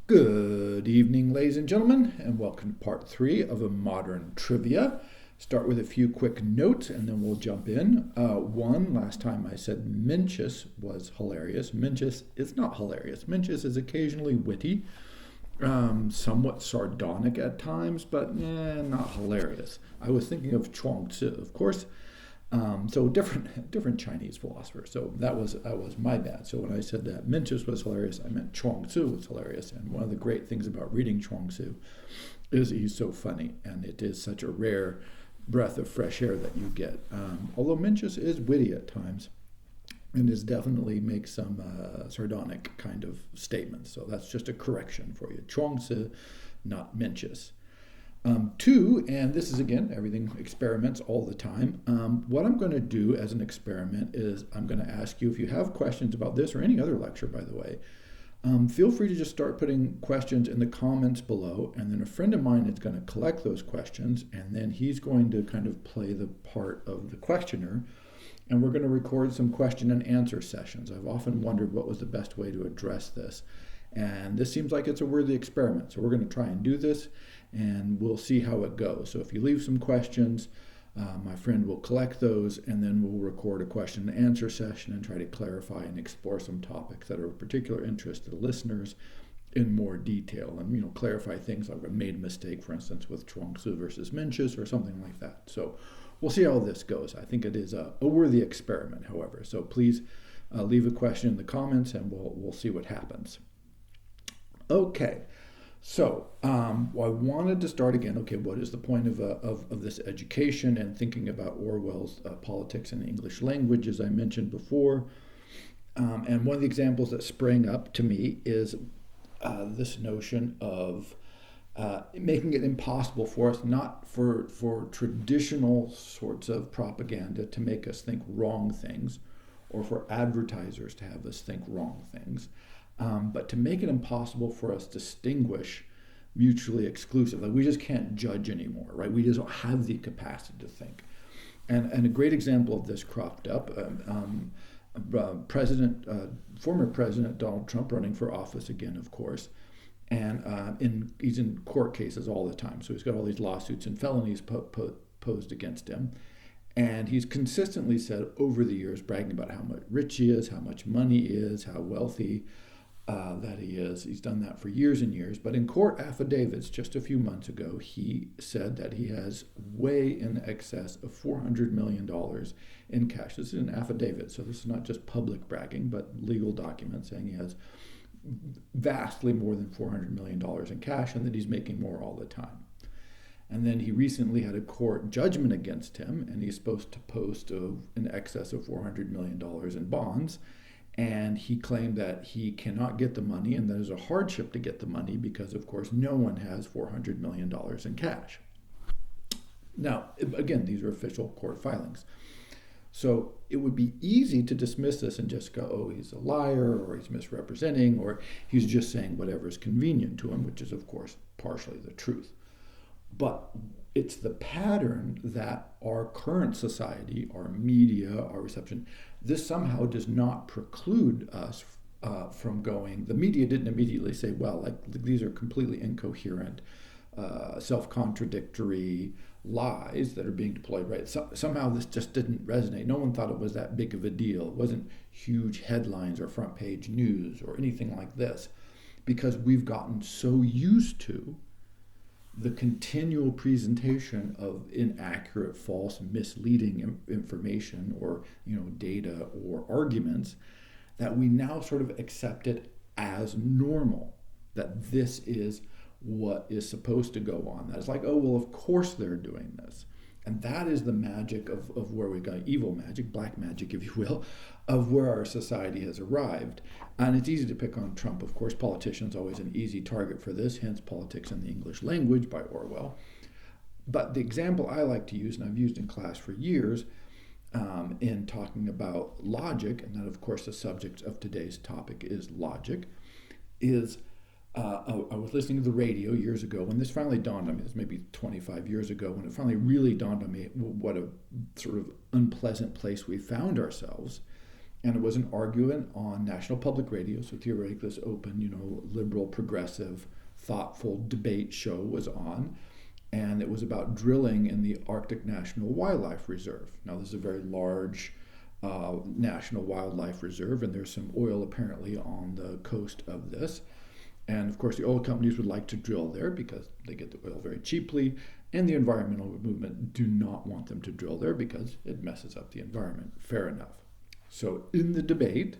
Good evening, ladies and gentlemen, and welcome to part 3 of a modern trivia. Start with a few quick notes and then we'll jump in. Last time I said Mencius was hilarious. Mencius is not hilarious. Mencius is occasionally witty, somewhat sardonic at times, but not hilarious. I was thinking of Chuang Tzu, of course. So different Chinese philosopher. So that was my bad. So when I said that Mencius was hilarious, I meant Chuang Tzu was hilarious. And one of the great things about reading Chuang Tzu is he's so funny, and it is such a rare breath of fresh air that you get. Although Mencius is witty at times, and is definitely makes some sardonic kind of statements. So that's just a correction for you. Chuang Tzu, not Mencius. Two, and this is again, everything experiments all the time. What I'm going to do as an experiment is I'm going to ask you if you have questions about this or any other lecture, by the way. Feel free to just start putting questions in the comments below, and then a friend of mine is going to collect those questions, and then he's going to kind of play the part of the questioner, and we're going to record some question and answer sessions. I've often wondered what was the best way to address this, and this seems like it's a worthy experiment, so we're going to try and do this, and we'll see how it goes. So if you leave some questions, my friend will collect those, and then we'll record a question and answer session and try to clarify and explore some topics that are of particular interest to the listeners in more detail, and clarify things like I made a mistake, for instance, with Chuang Tzu versus Mencius or something like that. So we'll see how this goes. I think it is a worthy experiment, however. So please leave a question in the comments, and we'll see what happens. Okay. So I wanted to start again. Okay, what is the point of this education and thinking about Orwell's politics in the English language, as I mentioned before? And one of the examples that sprang up to me is this notion of making it impossible for us, not for traditional sorts of propaganda to make us think wrong things, or for advertisers to have us think wrong things. But to make it impossible for us to distinguish mutually exclusive. Like we just can't judge anymore, right? We just don't have the capacity to think. And a great example of this cropped up, former President Donald Trump running for office again, of course, and he's in court cases all the time. So he's got all these lawsuits and felonies posed against him. And he's consistently said over the years, bragging about how much rich he is, how much money he is, how wealthy that he is. He's done that for years and years. But in court affidavits just a few months ago, he said that he has way in excess of $400 million in cash. This is an affidavit, so this is not just public bragging, but legal documents saying he has vastly more than $400 million in cash and that he's making more all the time. And then he recently had a court judgment against him, and he's supposed to post in excess of $400 million in bonds. And he claimed that he cannot get the money, and that is a hardship to get the money because, of course, no one has $400 million in cash. Now, again, these are official court filings. So it would be easy to dismiss this and just go, oh, he's a liar, or he's misrepresenting, or he's just saying whatever is convenient to him, which is, of course, partially the truth. But it's the pattern that our current society, our media, our reception, this somehow does not preclude us from going. The media didn't immediately say, well, like these are completely incoherent, self-contradictory lies that are being deployed, right? Somehow this just didn't resonate. No one thought it was that big of a deal. It wasn't huge headlines or front page news or anything like this, because we've gotten so used to the continual presentation of inaccurate, false, misleading information or data or arguments that we now sort of accept it as normal, that this is what is supposed to go on. That it's like, oh, well, of course they're doing this. And that is the magic of where we got evil magic, black magic, if you will, of where our society has arrived. And it's easy to pick on Trump. Of course, politicians are always an easy target for this, hence Politics in the English Language by Orwell. But the example I like to use, and I've used in class for years, in talking about logic, and that, of course, the subject of today's topic is logic, is I was listening to the radio years ago when this finally dawned on me. This maybe 25 years ago when it finally really dawned on me what a sort of unpleasant place we found ourselves. And it was an argument on National Public Radio, so theoretically this open, liberal, progressive, thoughtful debate show was on. And it was about drilling in the Arctic National Wildlife Reserve. Now, this is a very large national wildlife reserve, and there's some oil apparently on the coast of this. And of course, the oil companies would like to drill there because they get the oil very cheaply, and the environmental movement do not want them to drill there because it messes up the environment. Fair enough. So in the debate,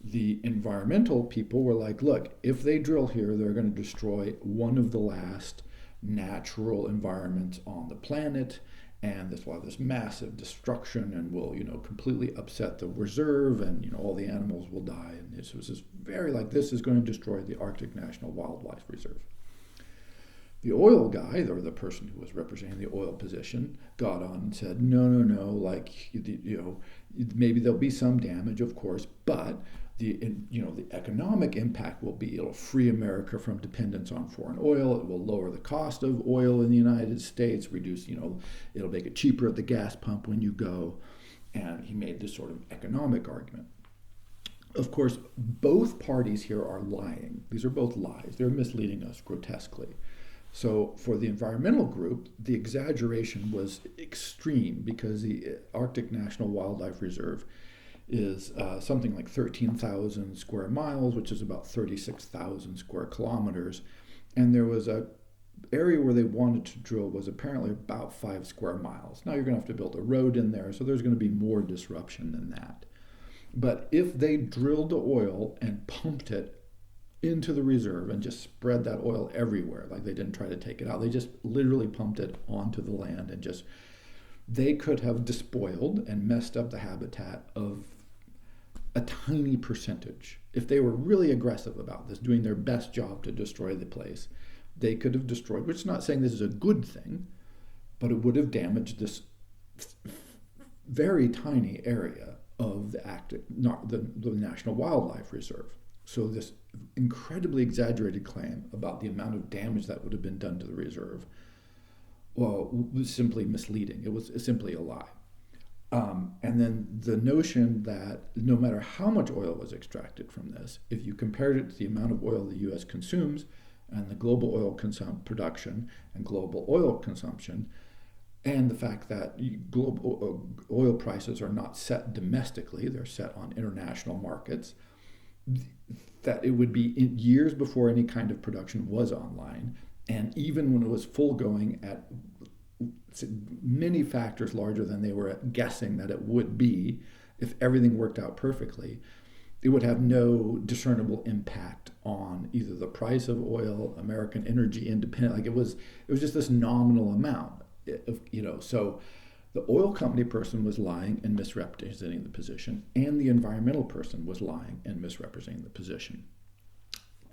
the environmental people were like, look, if they drill here, they're going to destroy one of the last natural environments on the planet, and this will have this massive destruction and will, completely upset the reserve, and, all the animals will die. And this was just very like, this is going to destroy the Arctic National Wildlife Reserve. The oil guy, or the person who was representing the oil position, got on and said, no, like, maybe there'll be some damage, of course, but the economic impact will be it'll free America from dependence on foreign oil. It will lower the cost of oil in the United States, reduce, it'll make it cheaper at the gas pump when you go. And he made this sort of economic argument. Of course, both parties here are lying. These are both lies. They're misleading us grotesquely. So for the environmental group, the exaggeration was extreme because the Arctic National Wildlife Reserve is something like 13,000 square miles, which is about 36,000 square kilometers. And there was a area where they wanted to drill was apparently about 5 square miles. Now you're going to have to build a road in there, so there's going to be more disruption than that. But if they drilled the oil and pumped it into the reserve and just spread that oil everywhere, like they didn't try to take it out, they just literally pumped it onto the land and they could have despoiled and messed up the habitat of a tiny percentage. If they were really aggressive about this, doing their best job to destroy the place, they could have destroyed, which is not saying this is a good thing, but it would have damaged this very tiny area of the National Wildlife Reserve. So this incredibly exaggerated claim about the amount of damage that would have been done to the reserve, was simply misleading. It was simply a lie. And then the notion that no matter how much oil was extracted from this, if you compared it to the amount of oil the U.S. consumes and the global oil production and global oil consumption, and the fact that global oil prices are not set domestically, they're set on international markets, that it would be years before any kind of production was online, and even when it was full going at many factors larger than they were guessing that it would be, if everything worked out perfectly, it would have no discernible impact on either the price of oil, American energy independence. Like it was just this nominal amount. So the oil company person was lying and misrepresenting the position, and the environmental person was lying and misrepresenting the position.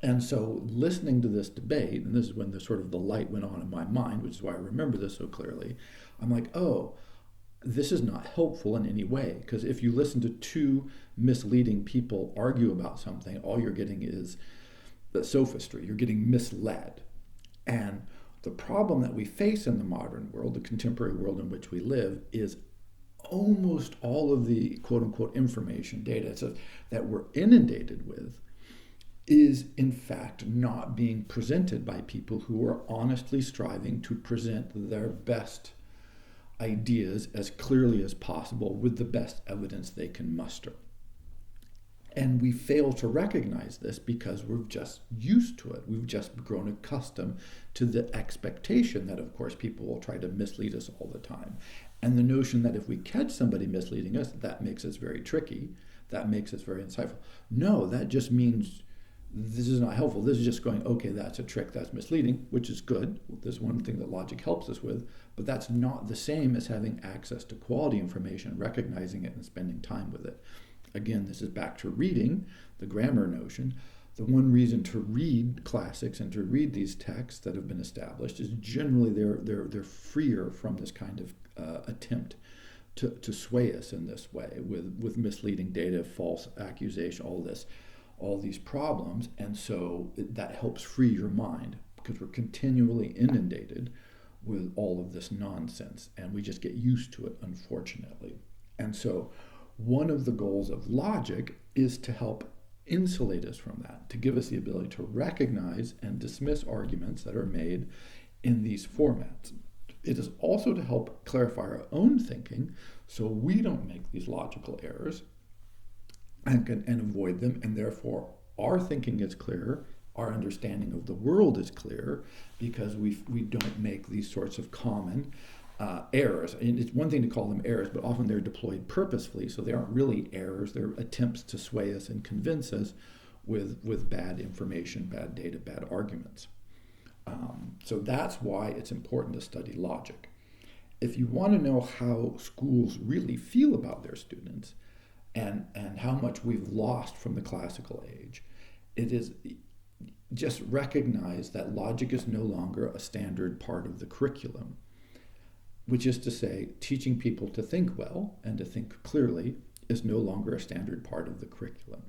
And so listening to this debate, and this is when the light went on in my mind, which is why I remember this so clearly, I'm like, oh, this is not helpful in any way. Because if you listen to two misleading people argue about something, all you're getting is the sophistry. You're getting misled. And the problem that we face in the modern world, the contemporary world in which we live, is almost all of the quote-unquote information data that we're inundated with is in fact not being presented by people who are honestly striving to present their best ideas as clearly as possible with the best evidence they can muster. And we fail to recognize this because we're just used to it. We've just grown accustomed to the expectation that, of course, people will try to mislead us all the time. And the notion that if we catch somebody misleading us, that makes us very tricky, that makes us very insightful. No, that just means this is not helpful. This is just going, okay, that's a trick, that's misleading, which is good. There's one thing that logic helps us with, but that's not the same as having access to quality information, recognizing it and spending time with it. Again, this is back to reading, the grammar notion. The one reason to read classics and to read these texts that have been established is generally they're freer from this kind of attempt to sway us in this way with misleading data, false accusation, all these problems. And so that helps free your mind because we're continually inundated with all of this nonsense and we just get used to it, unfortunately. And so one of the goals of logic is to help insulate us from that, to give us the ability to recognize and dismiss arguments that are made in these formats. It is also to help clarify our own thinking so we don't make these logical errors and avoid them, and therefore our thinking is clearer, our understanding of the world is clear, because we don't make these sorts of common errors. And it's one thing to call them errors, but often they're deployed purposefully, so they aren't really errors. They're attempts to sway us and convince us with bad information, bad data, bad arguments. So that's why it's important to study logic. If you want to know how schools really feel about their students and how much we've lost from the classical age, it is just recognize that logic is no longer a standard part of the curriculum, which is to say, teaching people to think well and to think clearly is no longer a standard part of the curriculum.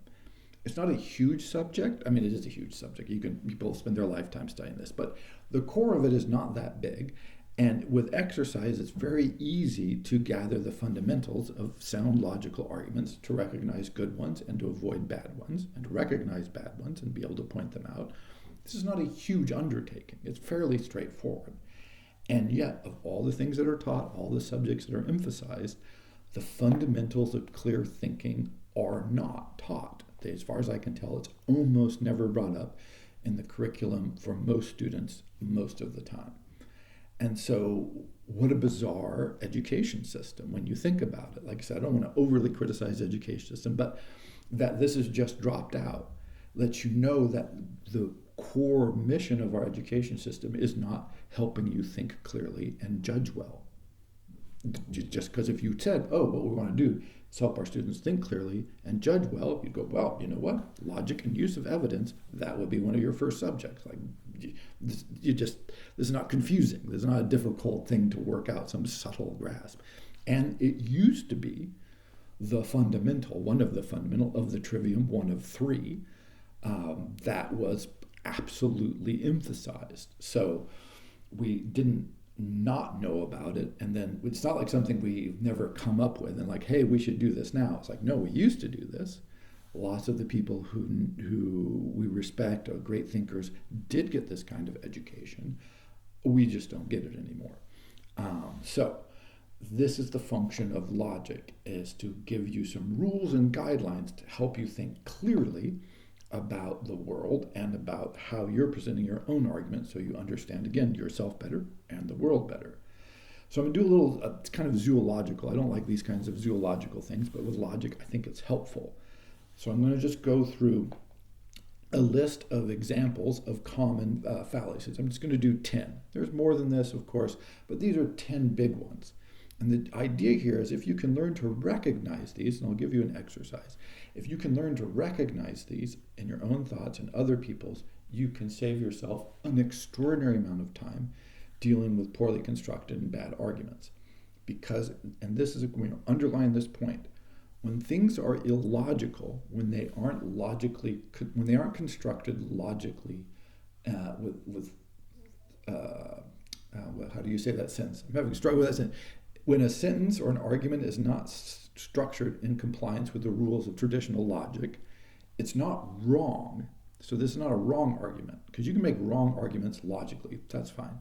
It's not a huge subject. I mean, it is a huge subject. People spend their lifetime studying this, but the core of it is not that big. And with exercise, it's very easy to gather the fundamentals of sound logical arguments, to recognize good ones and to avoid bad ones, and to recognize bad ones and be able to point them out. This is not a huge undertaking. It's fairly straightforward. And yet, of all the things that are taught, all the subjects that are emphasized, the fundamentals of clear thinking are not taught. As far as I can tell, it's almost never brought up in the curriculum for most students most of the time. And so what a bizarre education system when you think about it. Like I said, I don't want to overly criticize the education system, but that this is just dropped out lets you know that the core mission of our education system is not helping you think clearly and judge well. Just because if you said, oh, what we want to do is help our students think clearly and judge well, you'd go, well, you know what? Logic and use of evidence, that would be one of your first subjects. Like, this is not confusing. This is not a difficult thing to work out, some subtle grasp. And it used to be one of the fundamental of the Trivium, one of three, that was absolutely emphasized. So we didn't not know about it, and then it's not like something we've never come up with and like, hey, we should do this now. It's like, no, we used to do this. Lots of the people who we respect, or great thinkers, did get this kind of education. We just don't get it anymore. So this is the function of logic, is to give you some rules and guidelines to help you think clearly about the world and about how you're presenting your own argument, so you understand, again, yourself better and the world better. So I'm going to do a little, it's kind of zoological. I don't like these kinds of zoological things, but with logic, I think it's helpful. So I'm going to just go through a list of examples of common fallacies. I'm just going to do 10. There's more than this, of course, but these are 10 big ones. And the idea here is if you can learn to recognize these, and I'll give you an exercise, if you can learn to recognize these in your own thoughts and other people's, you can save yourself an extraordinary amount of time dealing with poorly constructed and bad arguments. Because, and this is, I'm going to underline this point, when things are illogical, when they aren't constructed logically, how do you say that sentence? I'm having a struggle with that sentence. When a sentence or an argument is not structured in compliance with the rules of traditional logic, it's not wrong. So this is not a wrong argument, because you can make wrong arguments logically. That's fine.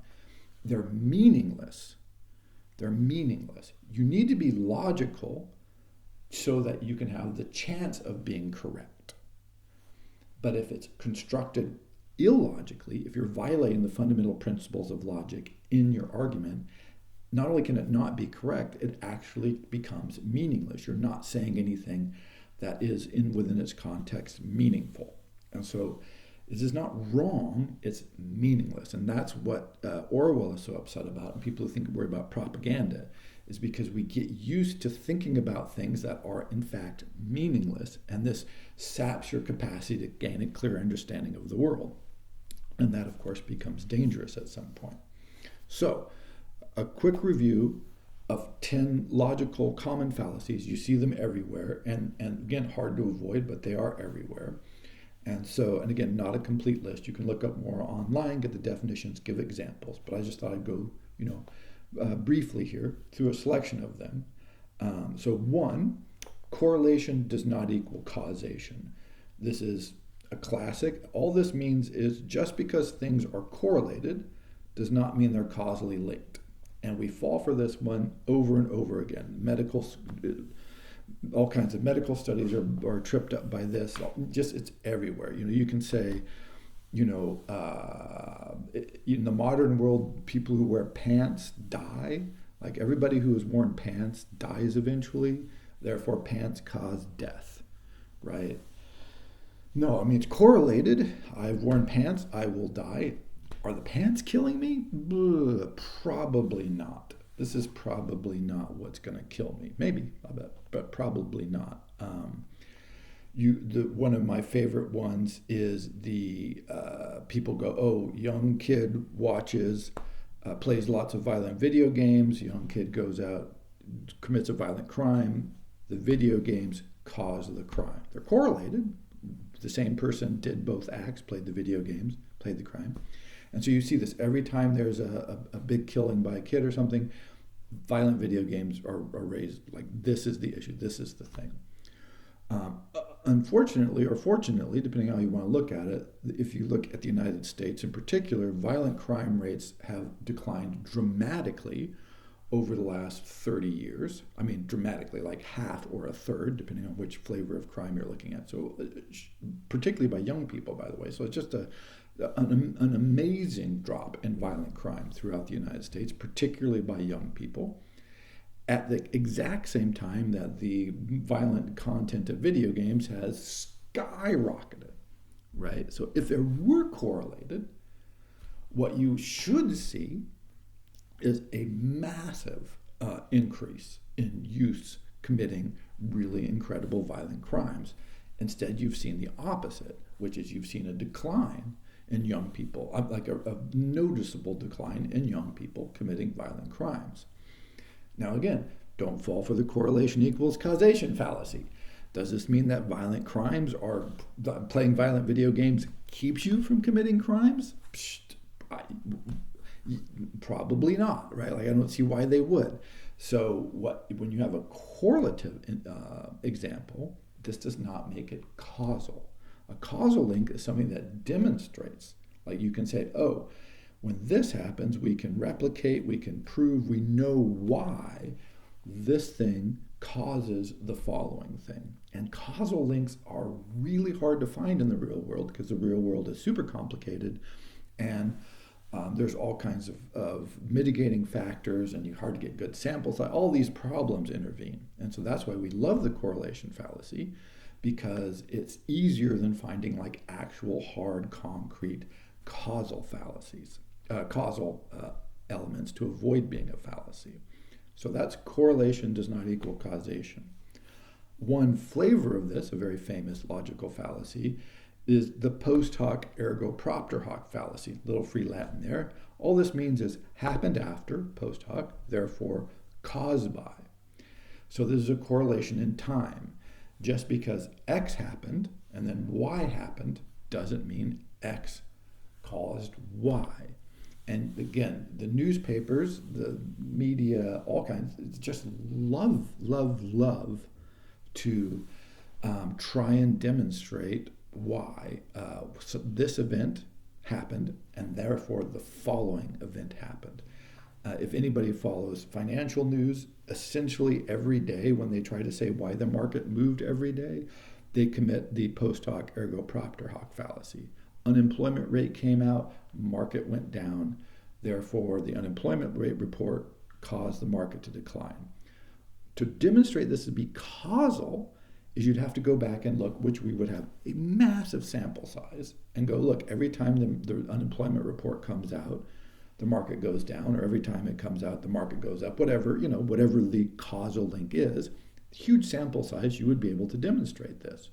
They're meaningless. They're meaningless. You need to be logical so that you can have the chance of being correct. But if it's constructed illogically, if you're violating the fundamental principles of logic in your argument, not only can it not be correct, it actually becomes meaningless. You're not saying anything that is within its context meaningful. And so this is not wrong, it's meaningless. And that's what Orwell is so upset about, and people who worry about propaganda, is because we get used to thinking about things that are in fact meaningless, and this saps your capacity to gain a clear understanding of the world. And that, of course, becomes dangerous at some point. So, a quick review of 10 logical common fallacies. You see them everywhere, and again, hard to avoid, but they are everywhere. And so, and again, not a complete list. You can look up more online, get the definitions, give examples, but I just thought I'd go, briefly here through a selection of them. So one, Correlation does not equal causation. This is a classic. All this means is just because things are correlated does not mean they're causally linked. And we fall for this one over and over again. All kinds of medical studies are tripped up by this. It's everywhere. You can say, in the modern world, people who wear pants die. Like everybody who has worn pants dies eventually. Therefore, pants cause death, right? No, I mean, it's correlated. I've worn pants, I will die. Are the pants killing me? Probably not. This is probably not what's going to kill me. Maybe, I bet, but probably not. One of my favorite ones is the people go, oh, young kid plays lots of violent video games. Young kid goes out, commits a violent crime. The video games cause the crime. They're correlated. The same person did both acts, played the video games, played the crime. And so you see this every time there's a big killing by a kid or something, violent video games are raised. Like, this is the issue, this is the thing. Unfortunately, or fortunately, depending on how you want to look at it, if you look at the United States in particular, violent crime rates have declined dramatically over the last 30 years. I mean, dramatically, like half or a third, depending on which flavor of crime you're looking at. So particularly by young people, by the way. So it's just an amazing drop in violent crime throughout the United States, particularly by young people, at the exact same time that the violent content of video games has skyrocketed, right? So if they were correlated, what you should see is a massive increase in youths committing really incredible violent crimes. Instead, you've seen the opposite, which is you've seen a decline in young people, like a noticeable decline in young people committing violent crimes. Now again, don't fall for the correlation equals causation fallacy. Does this mean that violent crimes are, playing violent video games keeps you from committing crimes? Probably not, right? Like, I don't see why they would. So when you have a correlative example, this does not make it causal. A causal link is something that demonstrates, like you can say, oh, when this happens, we can replicate, we can prove, we know why this thing causes the following thing. And causal links are really hard to find in the real world because the real world is super complicated, and there's all kinds of mitigating factors, and you hard to get good samples. All these problems intervene. And so that's why we love the correlation fallacy, because it's easier than finding like actual hard, concrete causal fallacies, causal elements to avoid being a fallacy. So that's correlation does not equal causation. One flavor of this, a very famous logical fallacy, is the post hoc ergo propter hoc fallacy. Little free Latin there. All this means is happened after, post hoc, therefore caused by. So this is a correlation in time. Just because X happened and then Y happened doesn't mean X caused Y. And again, the newspapers, the media, all kinds, just love to try and demonstrate why so this event happened and therefore the following event happened. If anybody follows financial news, essentially every day when they try to say why the market moved every day, they commit the post hoc ergo propter hoc fallacy. Unemployment rate came out, market went down, therefore the unemployment rate report caused the market to decline. To demonstrate this to be causal is you'd have to go back and look, which we would have a massive sample size, and go, look, every time the unemployment report comes out, the market goes down, or every time it comes out, the market goes up, whatever the causal link is. Huge sample size, you would be able to demonstrate this.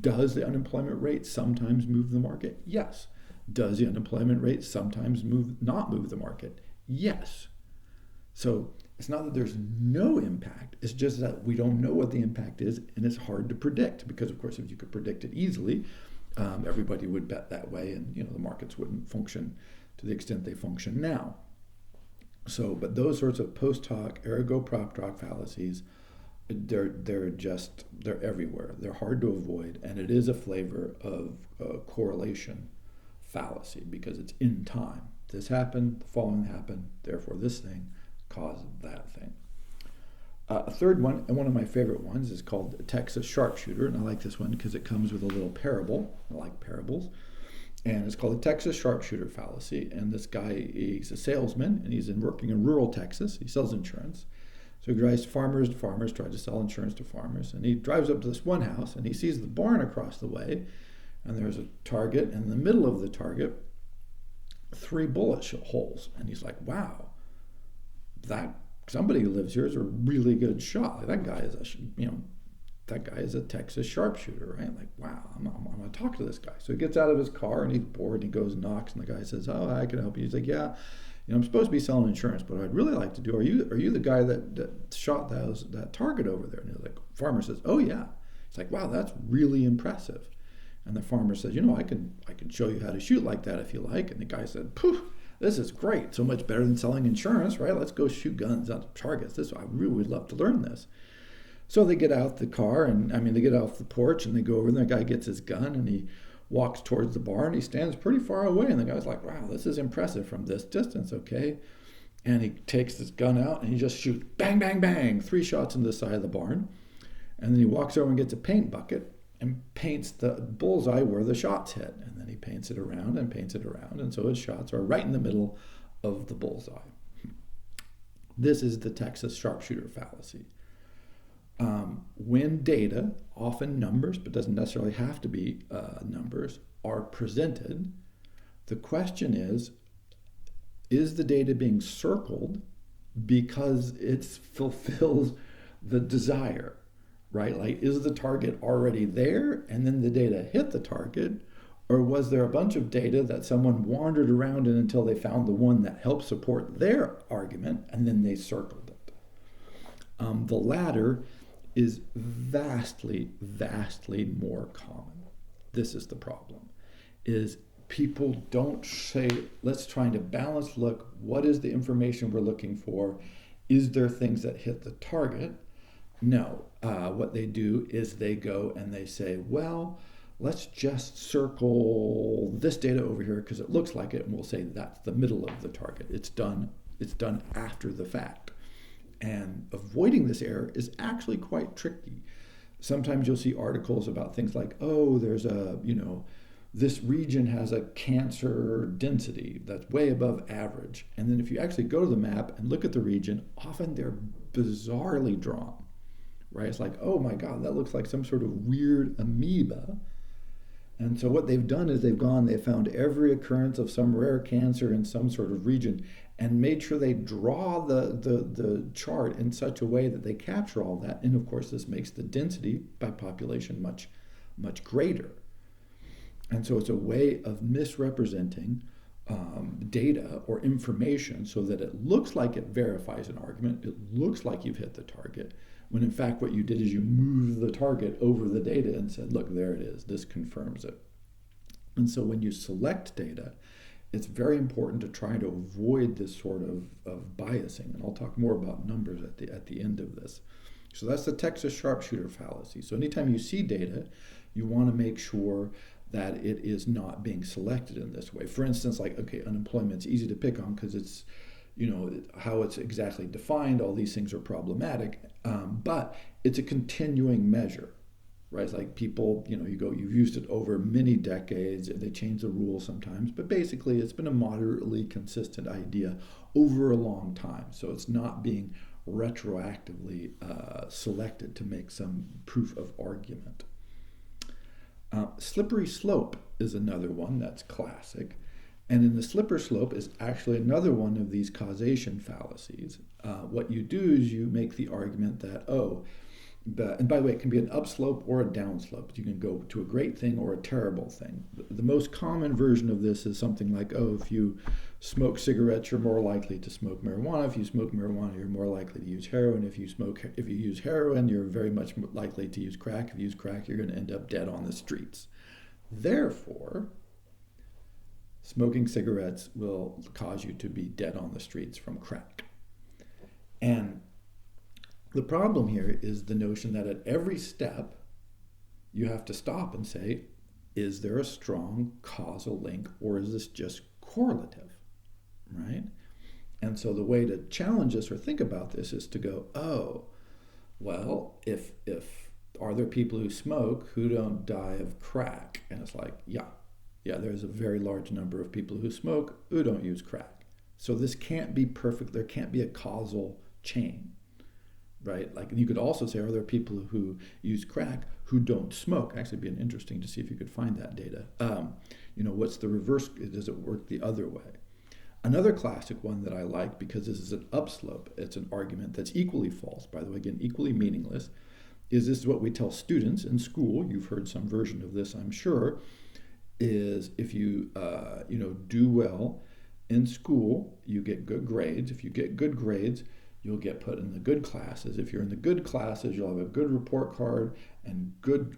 Does the unemployment rate sometimes move the market? Yes. Does the unemployment rate sometimes not move the market? Yes. So it's not that there's no impact, it's just that we don't know what the impact is, and it's hard to predict, because of course if you could predict it easily, everybody would bet that way, and the markets wouldn't function to the extent they function now. So, but those sorts of post hoc ergo propter hoc fallacies they're everywhere. They're hard to avoid, and it is a flavor of correlation fallacy because it's in time. This happened, the following happened, therefore this thing caused that thing. A third one, and one of my favorite ones, is called Texas Sharpshooter, and I like this one because it comes with a little parable. I like parables. And it's called the Texas Sharpshooter fallacy. And this guy, he's a salesman, and he's working in rural Texas. He sells insurance. So he drives farmers to farmers, tries to sell insurance to farmers. And he drives up to this one house, and he sees the barn across the way. And there's a target, and in the middle of the target, 3 bullet holes. And he's like, wow, that somebody who lives here is a really good shot. Like, that guy is a Texas sharpshooter, right? Like, wow, I'm going to talk to this guy. So he gets out of his car and he's bored and he goes and knocks, and the guy says, oh, I can help you. He's like, yeah, I'm supposed to be selling insurance, but what I'd really like to do, are you the guy that shot that target over there? And he's like, farmer says, oh yeah. It's like, wow, that's really impressive. And the farmer says, I can show you how to shoot like that if you like. And the guy said, poof, this is great. So much better than selling insurance, right? Let's go shoot guns at targets. I really would love to learn this. So they get out the car, they get off the porch, and they go over, and the guy gets his gun, and he walks towards the barn. He stands pretty far away, and the guy's like, wow, this is impressive from this distance, okay? And he takes his gun out, and he just shoots, bang, bang, bang, 3 shots into the side of the barn. And then he walks over and gets a paint bucket and paints the bullseye where the shots hit. And then he paints it around, and so his shots are right in the middle of the bullseye. This is the Texas Sharpshooter fallacy. When data, often numbers, but doesn't necessarily have to be numbers, are presented, the question is the data being circled because it fulfills the desire, right? Like, is the target already there and then the data hit the target, or was there a bunch of data that someone wandered around in until they found the one that helped support their argument and then they circled it? The latter is vastly, vastly more common. This is the problem, is people don't say, let's try to balance look, what is the information we're looking for? Is there things that hit the target? No. What they do is they go and they say, well, let's just circle this data over here because it looks like it, and we'll say that's the middle of the target. It's done after the fact. And avoiding this error is actually quite tricky. Sometimes you'll see articles about things like, oh, there's this region has a cancer density that's way above average. And then if you actually go to the map and look at the region, often they're bizarrely drawn, right? It's like, oh my God, that looks like some sort of weird amoeba. And so what they've done is they've found every occurrence of some rare cancer in some sort of region and made sure they draw the chart in such a way that they capture all that. And of course, this makes the density by population much, much greater. And so it's a way of misrepresenting data or information so that it looks like it verifies an argument, it looks like you've hit the target, when in fact what you did is you moved the target over the data and said, look, there it is, this confirms it. And so when you select data, it's very important to try to avoid this sort of biasing, and I'll talk more about numbers at the end of this. So that's the Texas Sharpshooter fallacy. So anytime you see data, you want to make sure that it is not being selected in this way. For instance, like, okay, unemployment's easy to pick on because it's, how it's exactly defined, all these things are problematic, but it's a continuing measure, right? It's like people, you've used it over many decades, and they change the rules sometimes, but basically it's been a moderately consistent idea over a long time. So it's not being retroactively selected to make some proof of argument. Slippery slope is another one that's classic. And in the slippery slope is actually another one of these causation fallacies. What you do is you make the argument that, and by the way, it can be an upslope or a downslope. You can go to a great thing or a terrible thing. The most common version of this is something like, if you smoke cigarettes, you're more likely to smoke marijuana. If you smoke marijuana, you're more likely to use heroin. If you use heroin, you're very much likely to use crack. If you use crack, you're going to end up dead on the streets. Therefore, smoking cigarettes will cause you to be dead on the streets from crack. And The problem here is the notion that at every step, you have to stop and say, is there a strong causal link, or is this just correlative, right? And so the way to challenge this or think about this is to go, oh, well, if are there people who smoke who don't die of crack? And it's like, yeah, there's a very large number of people who smoke who don't use crack. So this can't be perfect. There can't be a causal chain, right? Like, you could also say, are there people who use crack who don't smoke? Actually, it'd be interesting to see if you could find that data. What's the reverse? Does it work the other way? Another classic one that I like, because this is an upslope, it's an argument that's equally false, by the way, again, equally meaningless, is this is what we tell students in school. You've heard some version of this, I'm sure, is if you, do well in school, you get good grades. If you get good grades, you'll get put in the good classes. If you're in the good classes, you'll have a good report card and good,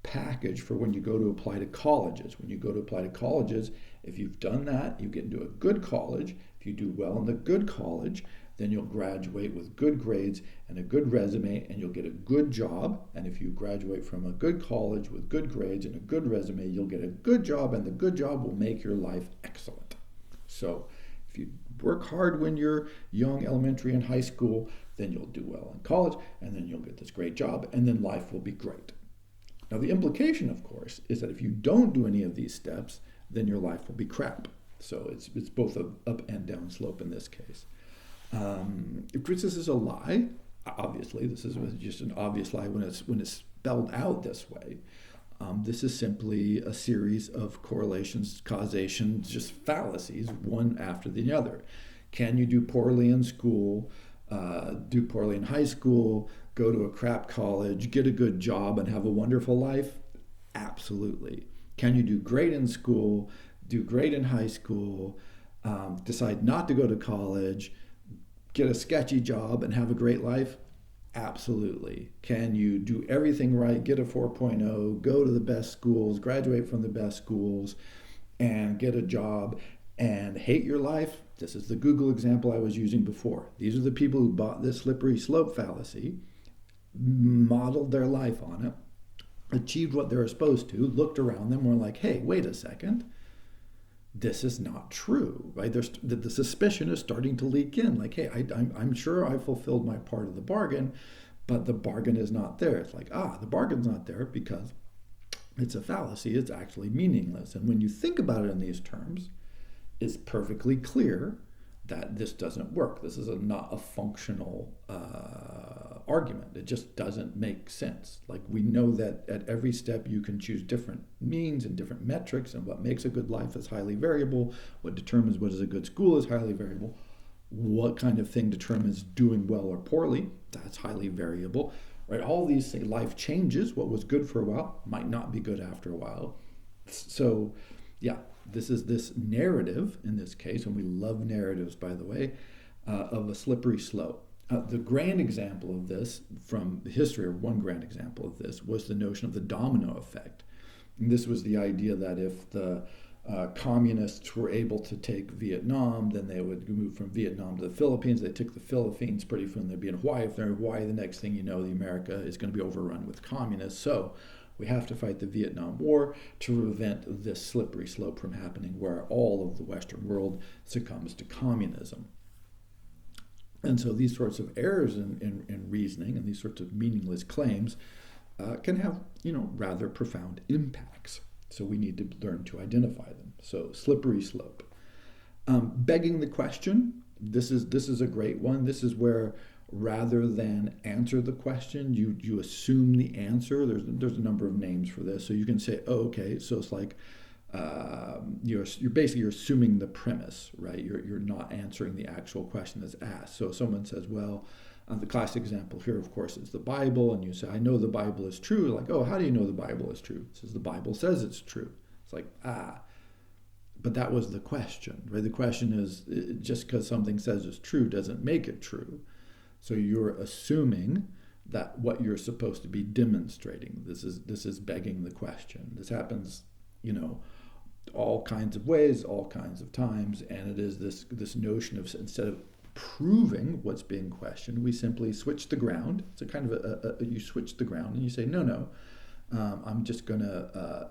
package for when you go to apply to colleges. When you go to apply to colleges, if you've done that, you get into a good college. If you do well in the good college, then you'll graduate with good grades and a good resume, and you'll get a good job. And if you graduate from a good college with good grades and a good resume, you'll get a good job, and the good job will make your life excellent. So if you work hard when you're young, elementary and high school, then you'll do well in college, and then you'll get this great job, and then life will be great. Now, the implication, of course, is that if you don't do any of these steps, then your life will be crap. So it's both an up and down slope in this case. If this is a lie, obviously, this is just an obvious lie when it's spelled out this way. This is simply a series of correlations, causations, just fallacies, one after the other. Can you do poorly in school, do poorly in high school, go to a crap college, get a good job, and have a wonderful life? Absolutely. Can you do great in school, do great in high school, decide not to go to college, get a sketchy job, and have a great life? Absolutely. Can you do everything right, get a 4.0, go to the best schools, graduate from the best schools, and get a job and hate your life? This is the Google example I was using before. These are the people who bought this slippery slope fallacy, modeled their life on it, achieved what they were supposed to, looked around them, were like, hey, wait a second, this is not true, right? The suspicion is starting to leak in, like, hey, I'm sure I fulfilled my part of the bargain, but the bargain is not there. It's like, the bargain's not there because it's a fallacy. It's actually meaningless. And when you think about it in these terms, it's perfectly clear that this doesn't work. This is not a functional argument. It just doesn't make sense. Like, we know that at every step you can choose different means and different metrics, and what makes a good life is highly variable. What determines what is a good school is highly variable. What kind of thing determines doing well or poorly? That's highly variable, right? All these things, life changes. What was good for a while might not be good after a while. So, yeah, this is this narrative in this case, and we love narratives, by the way, of a slippery slope. The grand example of this from the history, or one grand example of this, was the notion of the domino effect. And this was the idea that if the communists were able to take Vietnam, then they would move from Vietnam to the Philippines. They took the Philippines, pretty soon they'd be in Hawaii. If they're in Hawaii, the next thing you know, the America is going to be overrun with communists. So we have to fight the Vietnam War to prevent this slippery slope from happening where all of the Western world succumbs to communism. And so these sorts of errors in reasoning and these sorts of meaningless claims can have, rather profound impacts. So we need to learn to identify them. So slippery slope. Begging the question, this is a great one. This is where rather than answer the question, you assume the answer. There's a number of names for this. So you can say, oh, okay, so it's like you're assuming the premise, right? You're not answering the actual question that's asked. So someone says, well, the classic example here, of course, is the Bible, and you say, I know the Bible is true. Like, oh, how do you know the Bible is true? It says the Bible says it's true. It's like, but that was the question, right? The question is, just because something says it's true doesn't make it true. So you're assuming that what you're supposed to be demonstrating. This is begging the question. This happens, all kinds of ways, all kinds of times, and it is this notion of, instead of proving what's being questioned, we simply switch the ground. It's a kind of you switch the ground and you say, no, I'm just going to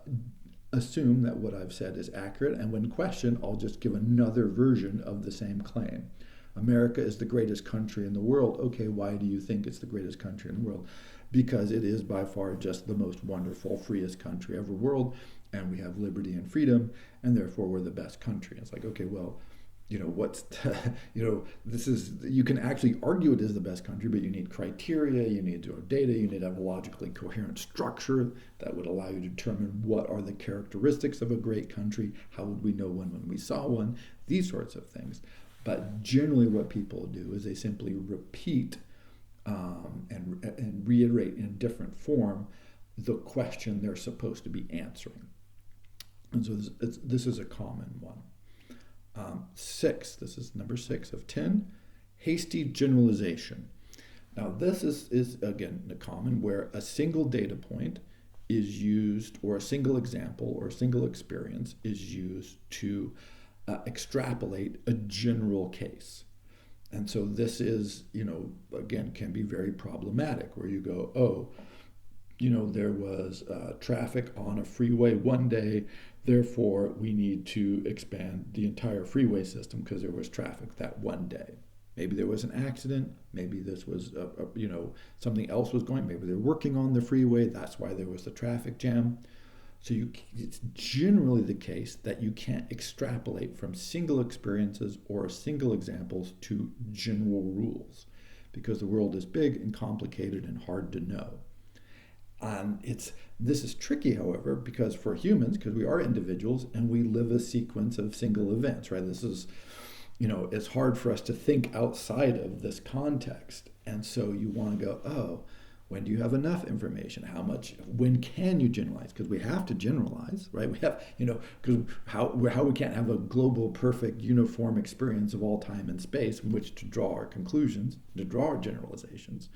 assume that what I've said is accurate, and when questioned, I'll just give another version of the same claim. America is the greatest country in the world. Okay, why do you think it's the greatest country in the world? Because it is by far just the most wonderful, freest country ever world, and we have liberty and freedom, and therefore we're the best country. It's like, okay, well, this is, you can actually argue it is the best country, but you need criteria, you need to have data, you need to have a logically coherent structure that would allow you to determine what are the characteristics of a great country, how would we know one when we saw one, these sorts of things. But generally what people do is they simply repeat and reiterate in a different form the question they're supposed to be answering. And so this is a common one. 6, this is number 6 of 10, hasty generalization. Now this is again common, where a single data point is used, or a single example or a single experience is used to extrapolate a general case. And so this is, again, can be very problematic, where you go, there was traffic on a freeway one day, therefore we need to expand the entire freeway system because there was traffic that one day. Maybe there was an accident, maybe this was, something else was going, maybe they're working on the freeway, that's why there was the traffic jam. So it's generally the case that you can't extrapolate from single experiences or single examples to general rules, because the world is big and complicated and hard to know. This is tricky, however, because for humans, because we are individuals and we live a sequence of single events, right? This is, it's hard for us to think outside of this context. And so you want to go, when do you have enough information? When can you generalize? Because we have to generalize, right? We have, because how we can't have a global, perfect, uniform experience of all time and space in which to draw our conclusions, to draw our generalizations.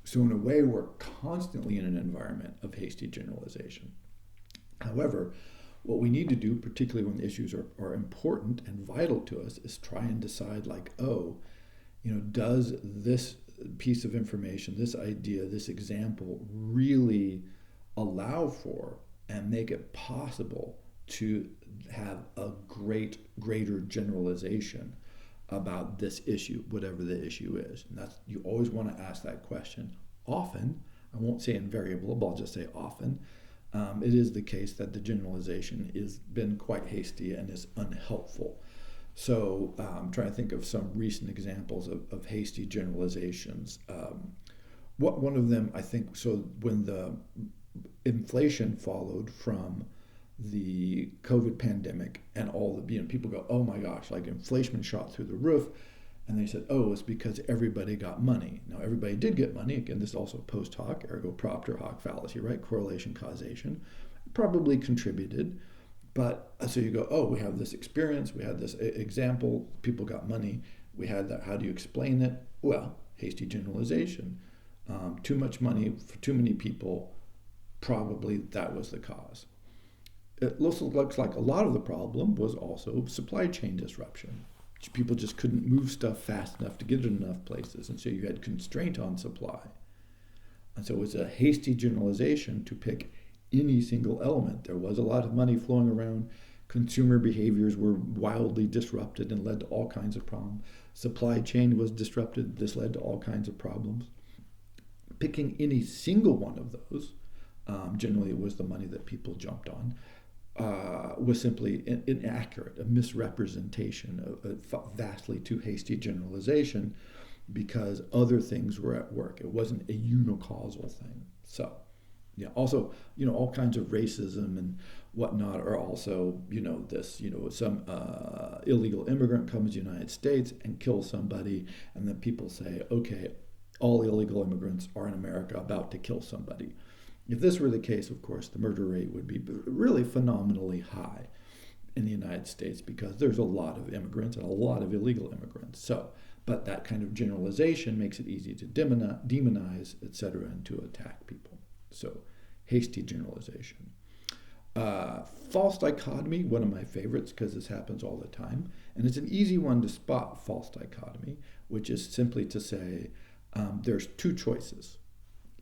So in a way, we're constantly in an environment of hasty generalization. However, what we need to do, particularly when the issues are important and vital to us, is try and decide does this piece of information, this idea, this example really allow for and make it possible to have a greater generalization about this issue, whatever the issue is. And you always want to ask that question. Often, I won't say invariable, but I'll just say often, it is the case that the generalization has been quite hasty and is unhelpful. So I'm trying to think of some recent examples of hasty generalizations. One of them, I think, so when the inflation followed from the COVID pandemic and all the, people go, oh my gosh, inflation shot through the roof. And they said, it's because everybody got money. Now, everybody did get money. Again, this is also post hoc, ergo propter hoc fallacy, right? Correlation, causation. Probably contributed. But so you go, we have this experience, we had this example, people got money, we had that, how do you explain it? Well, hasty generalization. Too much money for too many people, probably that was the cause. It looks like a lot of the problem was also supply chain disruption. People just couldn't move stuff fast enough to get it in enough places, and so you had constraint on supply. And so it was a hasty generalization to pick any single element. There was a lot of money flowing around. Consumer behaviors were wildly disrupted and led to all kinds of problems. Supply chain was disrupted. This led to all kinds of problems. Picking any single one of those, generally it was the money that people jumped on, was simply inaccurate, a misrepresentation, a vastly too hasty generalization, because other things were at work. It wasn't a unicausal thing. So, also, all kinds of racism and whatnot are also, some illegal immigrant comes to the United States and kills somebody, and then people say, okay, all illegal immigrants are in America about to kill somebody. If this were the case, of course, the murder rate would be really phenomenally high in the United States, because there's a lot of immigrants and a lot of illegal immigrants. So, but that kind of generalization makes it easy to demonize, etc., and to attack people. So, hasty generalization. False dichotomy, one of my favorites because this happens all the time. And it's an easy one to spot, false dichotomy, which is simply to say there's two choices,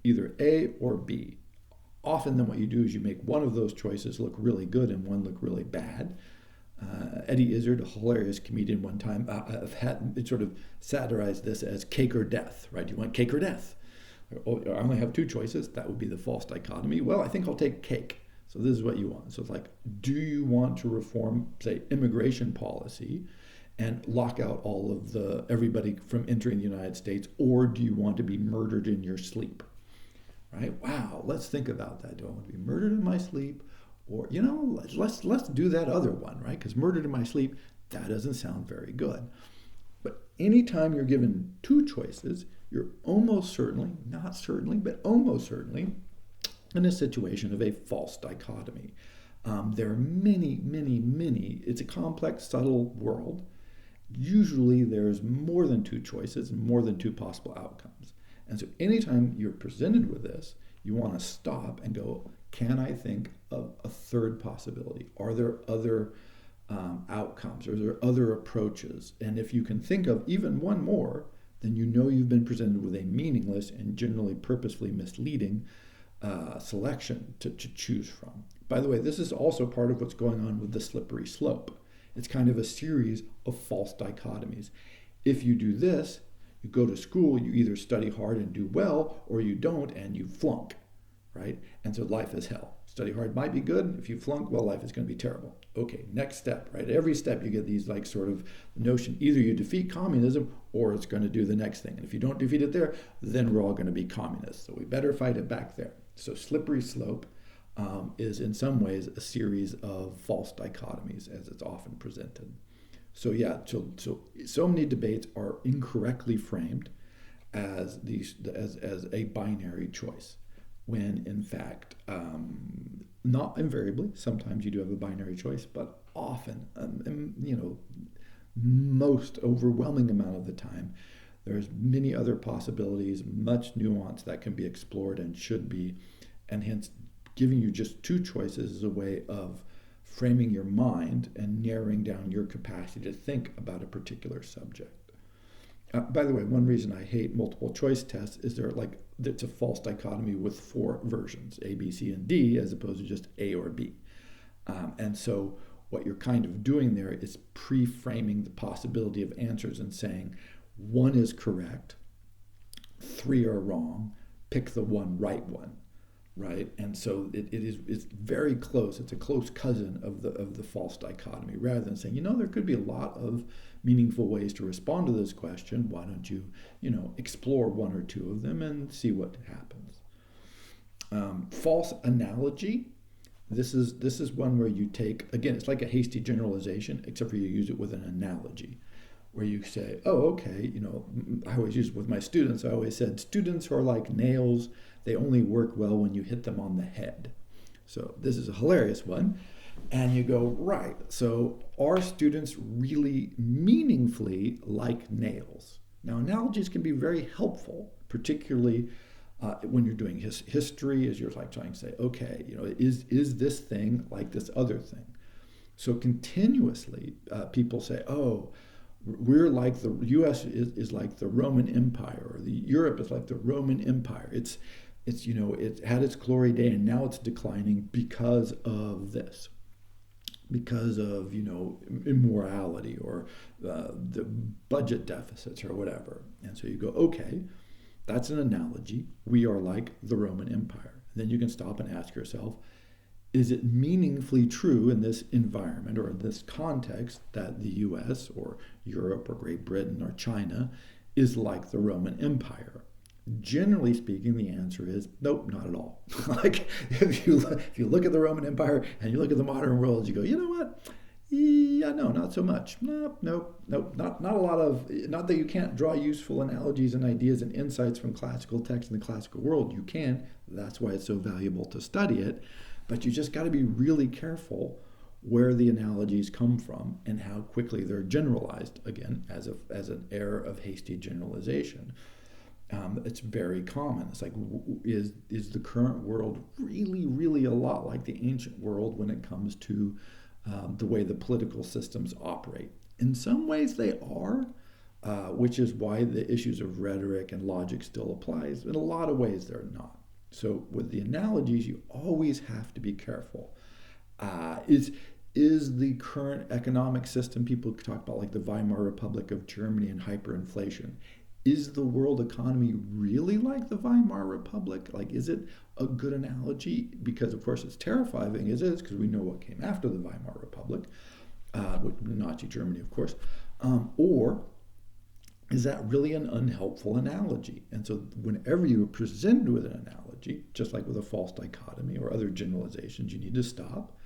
either A or B. Often then what you do is you make one of those choices look really good and one look really bad. Eddie Izzard, a hilarious comedian one time, had sort of satirized this as cake or death, right? You want cake or death? I only have two choices. That would be the false dichotomy. Well, I think I'll take cake. So this is what you want. So it's like, do you want to reform, say, immigration policy and lock out all of everybody from entering the United States, or do you want to be murdered in your sleep? Right? Wow, let's think about that. Do I want to be murdered in my sleep? Or, let's do that other one, right? Because murdered in my sleep, that doesn't sound very good. But anytime you're given two choices, you're almost certainly, not certainly, but almost certainly in a situation of a false dichotomy. There are many, it's a complex, subtle world. Usually there's more than two choices and more than two possible outcomes. And so anytime you're presented with this, you want to stop and go, can I think of a third possibility? Are there other outcomes? Are there other approaches? And if you can think of even one more, then you know you've been presented with a meaningless and generally purposefully misleading selection to choose from. By the way, this is also part of what's going on with the slippery slope. It's kind of a series of false dichotomies. If you do this, you go to school, you either study hard and do well, or you don't and you flunk, right? And so life is hell. Study hard might be good. If you flunk, well, life is going to be terrible. Okay, next step, right? Every step you get these like sort of notion, either you defeat communism or it's going to do the next thing. And if you don't defeat it there, then we're all going to be communists. So we better fight it back there. So slippery slope is in some ways a series of false dichotomies as it's often presented. So yeah, so many debates are incorrectly framed as as a binary choice, when in fact, not invariably, sometimes you do have a binary choice, but often, most overwhelming amount of the time, there's many other possibilities, much nuance that can be explored and should be, and hence giving you just two choices is a way of framing your mind and narrowing down your capacity to think about a particular subject. By the way, one reason I hate multiple choice tests is it's a false dichotomy with four versions, A, B, C, and D, as opposed to just A or B. And so what you're kind of doing there is pre-framing the possibility of answers and saying, one is correct, three are wrong, pick the one right one. Right, and so it's very close. It's a close cousin of the false dichotomy. Rather than saying, there could be a lot of meaningful ways to respond to this question. Why don't you, explore one or two of them and see what happens? False analogy. This is one where you take, again, it's like a hasty generalization, except for you use it with an analogy, where you say, oh, okay, I always use it with my students. I always said, students are like nails. They only work well when you hit them on the head. So this is a hilarious one. And you go, right, so are students really meaningfully like nails? Now, analogies can be very helpful, particularly when you're doing history, as you're like trying to say, okay, is this thing like this other thing? So continuously, people say, oh, we're like the U.S. is like the Roman Empire, or Europe is like the Roman Empire. It's it had its glory day and now it's declining because of this, because of immorality or the budget deficits or whatever. And so you go, okay, that's an analogy. We are like the Roman Empire. And then you can stop and ask yourself, is it meaningfully true in this environment or in this context that the U.S. or Europe or Great Britain or China is like the Roman Empire? Generally speaking, the answer is nope, not at all. Like if you look at the Roman Empire and you look at the modern world, you go, you know what? Yeah, no, not so much. Nope, not a lot of. Not that you can't draw useful analogies and ideas and insights from classical texts in the classical world. You can. That's why it's so valuable to study it. But you just got to be really careful where the analogies come from and how quickly they're generalized, again, as an error of hasty generalization. It's very common. It's like, is the current world really, really a lot like the ancient world when it comes to the way the political systems operate? In some ways they are, which is why the issues of rhetoric and logic still applies. In a lot of ways they're not. So with the analogies, you always have to be careful. Is the current economic system, people talk about like the Weimar Republic of Germany and hyperinflation, is the world economy really like the Weimar Republic? Like, is it a good analogy? Because, of course, it's terrifying as it is, because we know what came after the Weimar Republic, Nazi Germany, of course. Or is that really an unhelpful analogy? And so whenever you are presented with an analogy, just like with a false dichotomy or other generalizations, you need to stop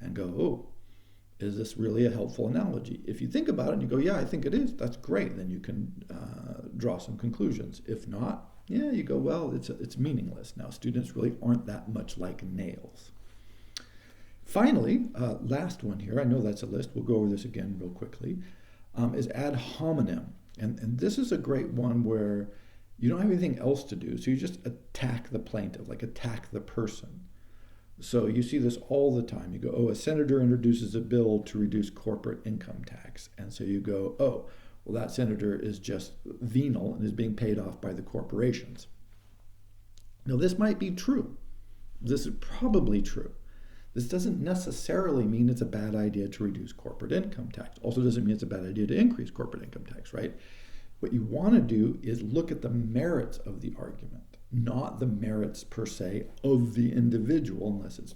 and go, oh, is this really a helpful analogy? If you think about it and you go, yeah, I think it is, that's great. Then you can draw some conclusions. If not, yeah, you go, well, it's meaningless. Now, students really aren't that much like nails. Finally, last one here, I know that's a list, we'll go over this again real quickly, is ad hominem. And this is a great one where you don't have anything else to do, so you just attack the plaintiff, like attack the person. So you see this all the time. You go, oh, a senator introduces a bill to reduce corporate income tax. And so you go, oh, well, that senator is just venal and is being paid off by the corporations. Now, this might be true. This is probably true. This doesn't necessarily mean it's a bad idea to reduce corporate income tax. Also doesn't mean it's a bad idea to increase corporate income tax, right? What you want to do is look at the merits of the argument, not the merits per se of the individual, unless it's,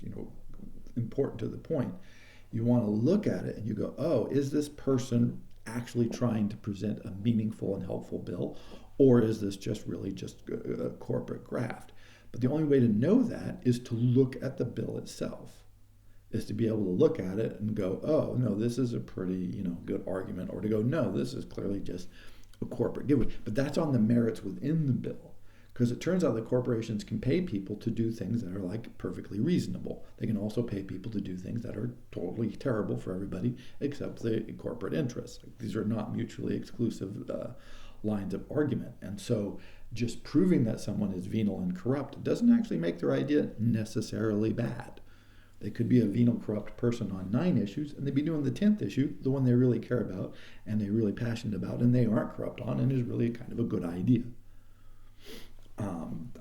important to the point. You want to look at it and you go, oh, is this person actually trying to present a meaningful and helpful bill, or is this just really just a corporate graft? But the only way to know that is to look at the bill itself, is to be able to look at it and go, oh, no, this is a pretty, good argument, or to go, no, this is clearly just a corporate giveaway. But that's on the merits within the bill, because it turns out that corporations can pay people to do things that are like perfectly reasonable. They can also pay people to do things that are totally terrible for everybody except the corporate interests. These are not mutually exclusive lines of argument. And so just proving that someone is venal and corrupt doesn't actually make their idea necessarily bad. They could be a venal, corrupt person on 9 issues, and they'd be doing the 10th issue, the one they really care about and they're really passionate about, and they aren't corrupt on, and is really kind of a good idea.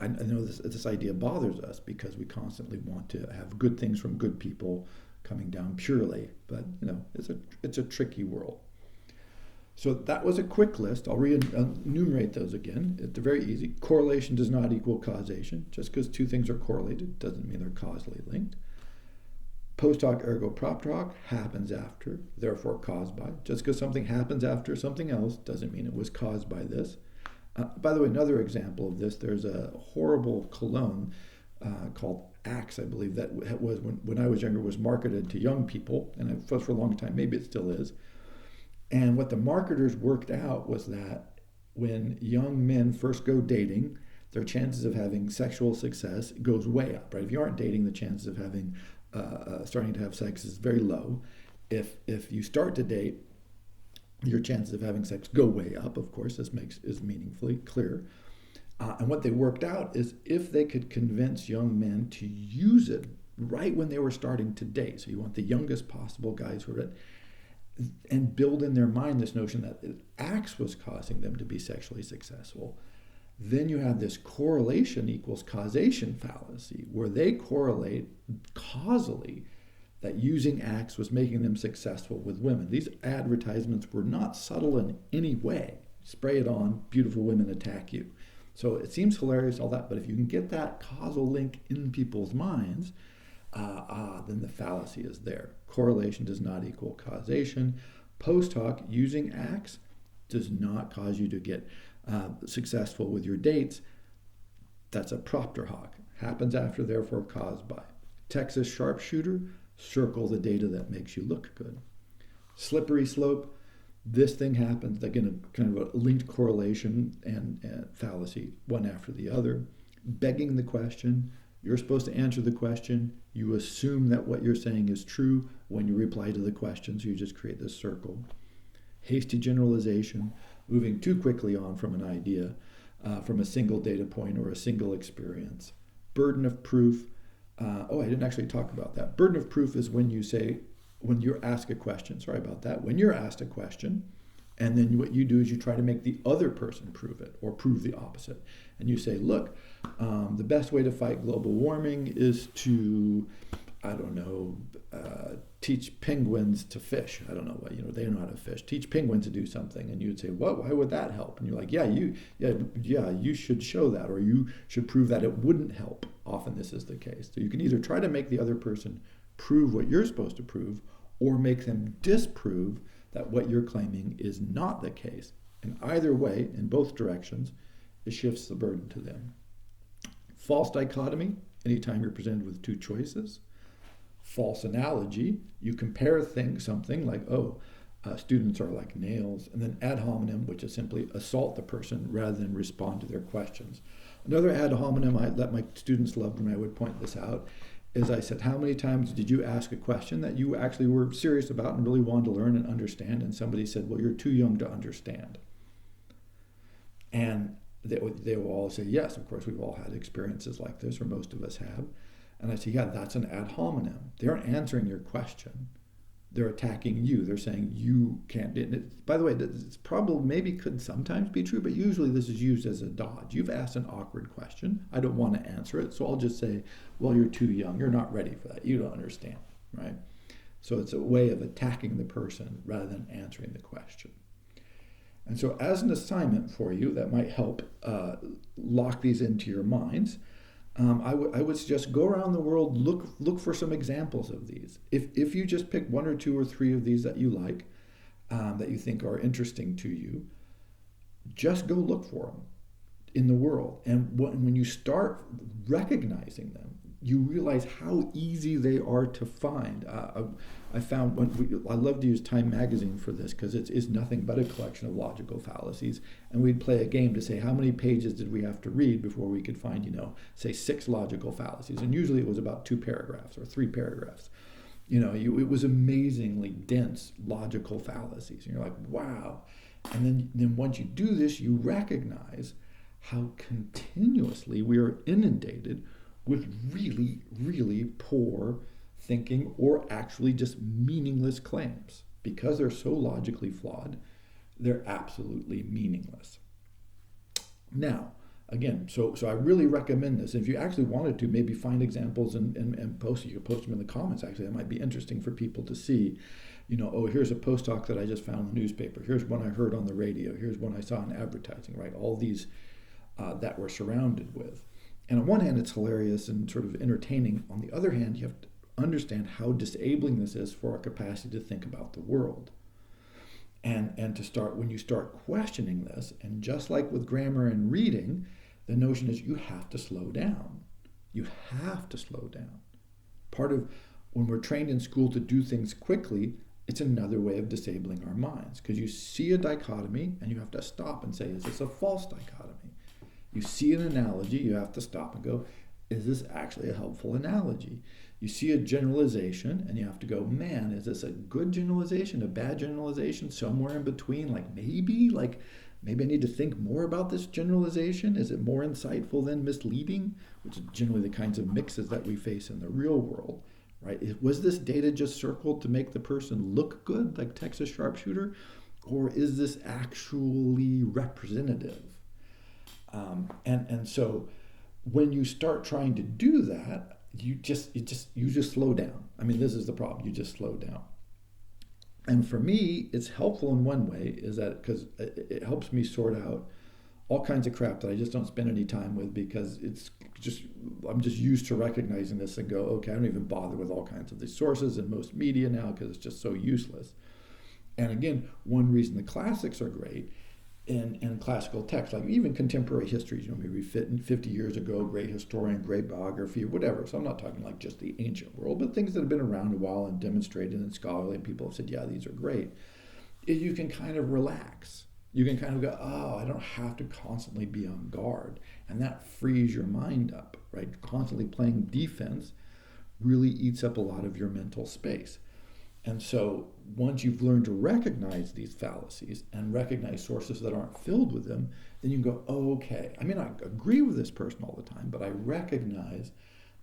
I know this idea bothers us because we constantly want to have good things from good people coming down purely, but it's a tricky world. So that was a quick list. I'll enumerate those again. It's very easy. Correlation does not equal causation. Just because two things are correlated doesn't mean they're causally linked. Post hoc ergo propter hoc, happens after, therefore caused by. Just because something happens after something else doesn't mean it was caused by this. By the way, another example of this, there's a horrible cologne called Axe, I believe, that was, when I was younger, was marketed to young people, and it was for a long time, maybe it still is. And what the marketers worked out was that when young men first go dating, their chances of having sexual success goes way up, right? If you aren't dating, the chances of having starting to have sex is very low. If you start to date, your chances of having sex go way up, of course. This is meaningfully clear. And what they worked out is if they could convince young men to use it right when they were starting to date, so you want the youngest possible guys who are it, and build in their mind this notion that Axe was causing them to be sexually successful, then you have this correlation equals causation fallacy, where they correlate causally that using Axe was making them successful with women. These advertisements were not subtle in any way. Spray it on, beautiful women attack you. So it seems hilarious, all that, but if you can get that causal link in people's minds, then the fallacy is there. Correlation does not equal causation. Post hoc, using Axe does not cause you to get successful with your dates. That's a propter hoc. Happens after, therefore caused by. Texas sharpshooter, circle the data that makes you look good. Slippery slope, this thing happens. Again, a kind of a linked correlation and fallacy, one after the other. Begging the question, you're supposed to answer the question. You assume that what you're saying is true when you reply to the question, so you just create this circle. Hasty generalization, moving too quickly on from an idea. from a single data point or a single experience. Burden of proof. I didn't actually talk about that. Burden of proof is when you're asked a question. Sorry about that. When you're asked a question, and then what you do is you try to make the other person prove it or prove the opposite. And you say, look, the best way to fight global warming is to, teach penguins to fish. I don't know what, they know how to fish. Teach penguins to do something. And you'd say, what? Why would that help? And you're like, you should show that, or you should prove that it wouldn't help. Often this is the case. So you can either try to make the other person prove what you're supposed to prove, or make them disprove that what you're claiming is not the case. And either way, in both directions, it shifts the burden to them. False dichotomy, anytime you're presented with two choices. False analogy, you compare something like, students are like nails, and then ad hominem, which is simply assault the person rather than respond to their questions. Another ad hominem I let my students love when I would point this out is I said, how many times did you ask a question that you actually were serious about and really wanted to learn and understand, and somebody said, well, you're too young to understand? And they will all say, yes, of course, we've all had experiences like this, or most of us have. And I say, yeah, that's an ad hominem. They aren't answering your question. They're attacking you. They're saying you can't. By the way, it's probably maybe could sometimes be true, but usually this is used as a dodge. You've asked an awkward question. I don't want to answer it, so I'll just say, well, you're too young. You're not ready for that. You don't understand, right? So it's a way of attacking the person rather than answering the question. And so as an assignment for you that might help lock these into your minds, I would suggest go around the world, look for some examples of these. If you just pick one or two or three of these that you like, that you think are interesting to you, just go look for them in the world. And when you start recognizing them, you realize how easy they are to find. I found I love to use Time Magazine for this because it's nothing but a collection of logical fallacies. And we'd play a game to say how many pages did we have to read before we could find, say 6 logical fallacies. And usually it was about 2 paragraphs or 3 paragraphs. It was amazingly dense logical fallacies. And you're like, wow. And then once you do this, you recognize how continuously we are inundated with really, really poor thinking or actually just meaningless claims. Because they're so logically flawed, they're absolutely meaningless. Now, again, so I really recommend this. If you actually wanted to, maybe find examples and post, you could post them in the comments. Actually, that might be interesting for people to see. Here's a post talk that I just found in the newspaper. Here's one I heard on the radio. Here's one I saw in advertising, right? All these that we're surrounded with. And on one hand, it's hilarious and sort of entertaining. On the other hand, you have to understand how disabling this is for our capacity to think about the world. And to start, when you start questioning this, and just like with grammar and reading, the notion is you have to slow down. You have to slow down. Part of when we're trained in school to do things quickly, it's another way of disabling our minds. Because you see a dichotomy and you have to stop and say, is this a false dichotomy? You see an analogy, you have to stop and go, is this actually a helpful analogy? You see a generalization and you have to go, man, is this a good generalization, a bad generalization, somewhere in between? Maybe I need to think more about this generalization. Is it more insightful than misleading? Which is generally the kinds of mixes that we face in the real world, right? Was this data just circled to make the person look good, like Texas sharpshooter? Or is this actually representative? And so when you start trying to do that, you just slow down. I mean, this is the problem. You just slow down. And for me, it's helpful in one way, is that because it helps me sort out all kinds of crap that I just don't spend any time with, because I'm just used to recognizing this and go, okay, I don't even bother with all kinds of these sources in most media now because it's just so useless. And again, one reason the classics are great in classical text, like even contemporary histories, maybe 50 years ago, great historian, great biography, or whatever. So I'm not talking like just the ancient world, but things that have been around a while and demonstrated and scholarly, and people have said, yeah, these are great. You can kind of relax. You can kind of go, oh, I don't have to constantly be on guard. And that frees your mind up, right? Constantly playing defense really eats up a lot of your mental space. And so once you've learned to recognize these fallacies and recognize sources that aren't filled with them, then you can go, oh, okay, I may not agree with this person all the time, but I recognize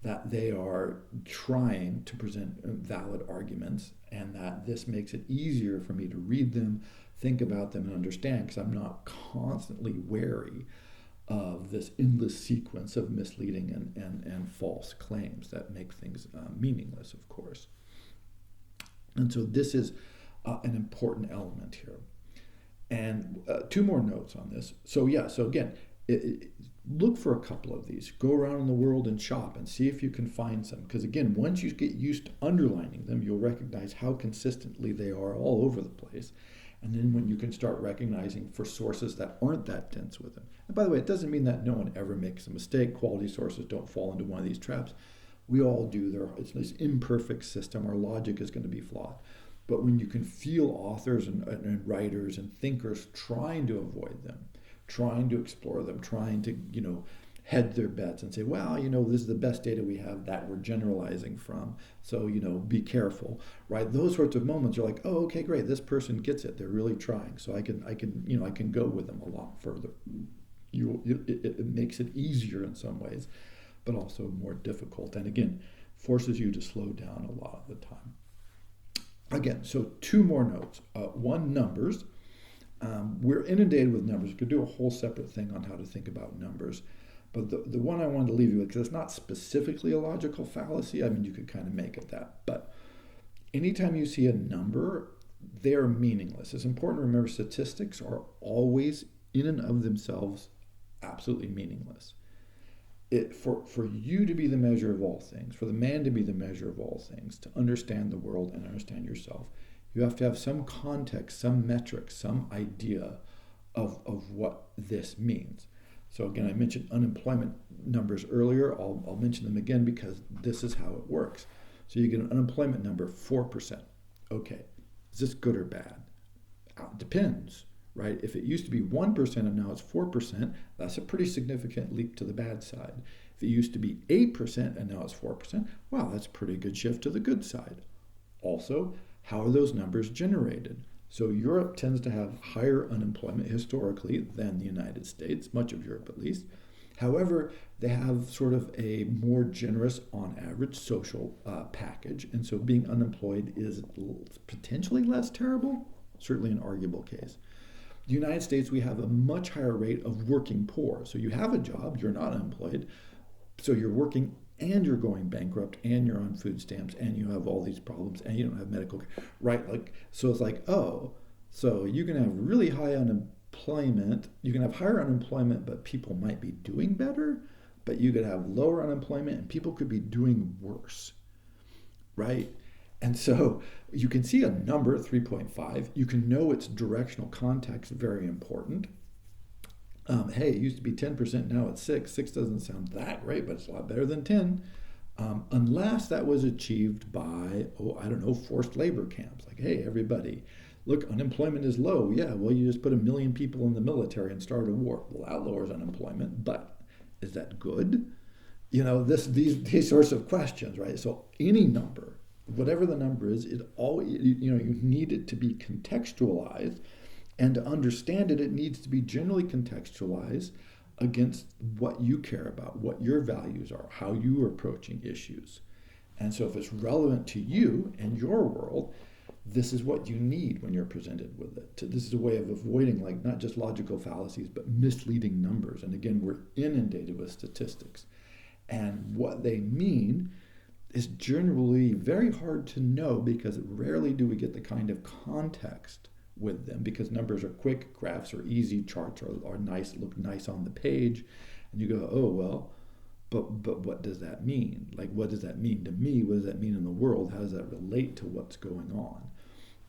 that they are trying to present valid arguments, and that this makes it easier for me to read them, think about them, and understand, because I'm not constantly wary of this endless sequence of misleading and false claims that make things meaningless, of course. And so this is an important element here. And two more notes on this. So again, look for a couple of these. Go around in the world and shop and see if you can find some. Because again, once you get used to underlining them, you'll recognize how consistently they are all over the place. And then when you can start recognizing for sources that aren't that dense with them. And by the way, it doesn't mean that no one ever makes a mistake. Quality sources don't fall into one of these traps. We all do. It's this imperfect system. Our logic is going to be flawed. But when you can feel authors and writers and thinkers trying to avoid them, trying to explore them, trying to, hedge their bets and say, well, this is the best data we have that we're generalizing from. So, be careful, right? Those sorts of moments are like, oh, okay, great. This person gets it. They're really trying. So I can go with them a lot further. It makes it easier in some ways, but also more difficult. And again, forces you to slow down a lot of the time. Again, so two more notes. One, numbers. We're inundated with numbers. We could do a whole separate thing on how to think about numbers. But the one I wanted to leave you with, because it's not specifically a logical fallacy, I mean, you could kind of make it that. But anytime you see a number, they're meaningless. It's important to remember statistics are always, in and of themselves, absolutely meaningless. For you to be the measure of all things, for the man to be the measure of all things, to understand the world and understand yourself, you have to have some context, some metric, some idea of what this means. So again, I mentioned unemployment numbers earlier. I'll mention them again because this is how it works. So you get an unemployment number, 4%. Okay, is this good or bad? Depends, right? If it used to be 1% and now it's 4%, that's a pretty significant leap to the bad side. If it used to be 8% and now it's 4%, wow, that's a pretty good shift to the good side. Also, how are those numbers generated? So Europe tends to have higher unemployment historically than the United States, much of Europe at least. However, they have sort of a more generous, on average, social package. And so being unemployed is potentially less terrible, certainly an arguable case. The United States, we have a much higher rate of working poor. So you have a job, you're not unemployed, so you're working and you're going bankrupt and you're on food stamps and you have all these problems and you don't have medical care, right? So it's like, oh, so you can have really high unemployment, you can have higher unemployment, but people might be doing better, but you could have lower unemployment and people could be doing worse, right? And so you can see a number, 3.5. You can know its directional context, very important. Hey, it used to be 10%, now it's 6. 6 doesn't sound that great, but it's a lot better than 10. Unless that was achieved by, forced labor camps. Like, hey, everybody, look, unemployment is low. Yeah, well, you just put 1 million people in the military and start a war. Well, that lowers unemployment, but is that good? These sorts of questions, right? So any number, whatever the number is, you need it to be contextualized, and to understand it, it needs to be generally contextualized against what you care about, what your values are, how you are approaching issues. And so if it's relevant to you and your world, this is what you need when you're presented with it. This is a way of avoiding not just logical fallacies, but misleading numbers. And again, we're inundated with statistics. And what they mean is generally very hard to know because rarely do we get the kind of context with them, because numbers are quick, graphs are easy, charts are nice, look nice on the page, and you go, oh, well, but what does that mean? What does that mean to me? What does that mean in the world? How does that relate to what's going on?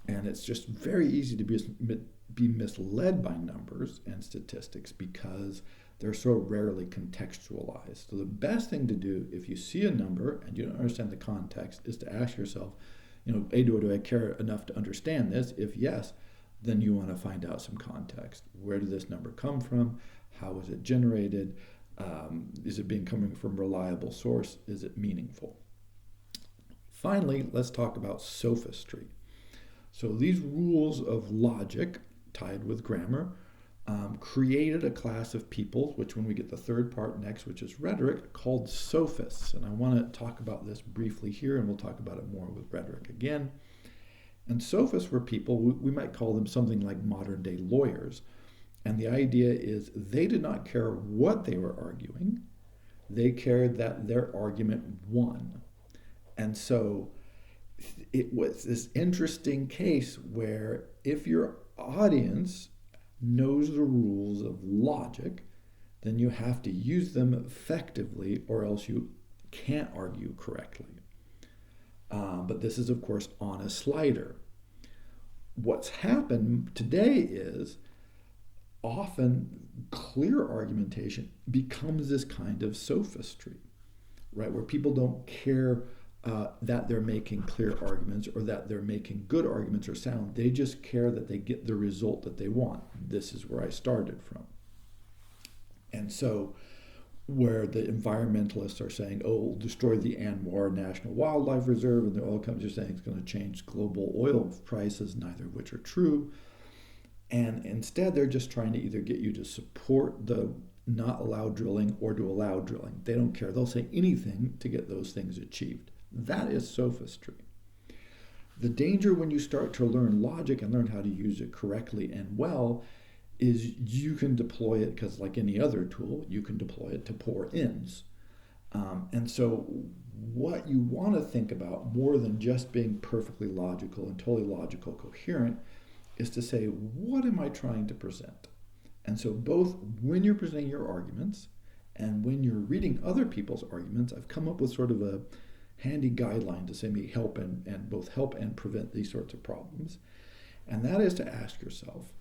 And it's just very easy to be misled by numbers and statistics because they're so rarely contextualized. So the best thing to do if you see a number and you don't understand the context is to ask yourself, do I care enough to understand this? If yes, then you want to find out some context. Where did this number come from? How was it generated? Is it coming from a reliable source? Is it meaningful? Finally, let's talk about sophistry. So these rules of logic, tied with grammar, created a class of people, which when we get the third part next, which is rhetoric, called sophists. And I want to talk about this briefly here, and we'll talk about it more with rhetoric again. And sophists were people, we might call them something like modern day lawyers. And the idea is they did not care what they were arguing. They cared that their argument won. And so it was this interesting case where if your audience knows the rules of logic, then you have to use them effectively or else you can't argue correctly. But this is, of course, on a slider. What's happened today is often clear argumentation becomes this kind of sophistry, right? Where people don't care that they're making clear arguments or that they're making good arguments or sound. They just care that they get the result that they want. This is where I started from. And so where the environmentalists are saying, oh, we'll destroy the Anwar National Wildlife Reserve, and the oil companies are saying it's going to change global oil prices, neither of which are true. And instead, they're just trying to either get you to support the not allow drilling or to allow drilling. They don't care. They'll say anything to get those things achieved. That is sophistry. The danger when you start to learn logic and learn how to use it correctly and well is you can deploy it, because like any other tool, you can deploy it to poor ends. And so what you want to think about more than just being perfectly logical and totally logical, coherent, is to say, what am I trying to present? And so both when you're presenting your arguments and when you're reading other people's arguments, I've come up with sort of a handy guideline to say me help and both help and prevent these sorts of problems. And that is to ask yourself,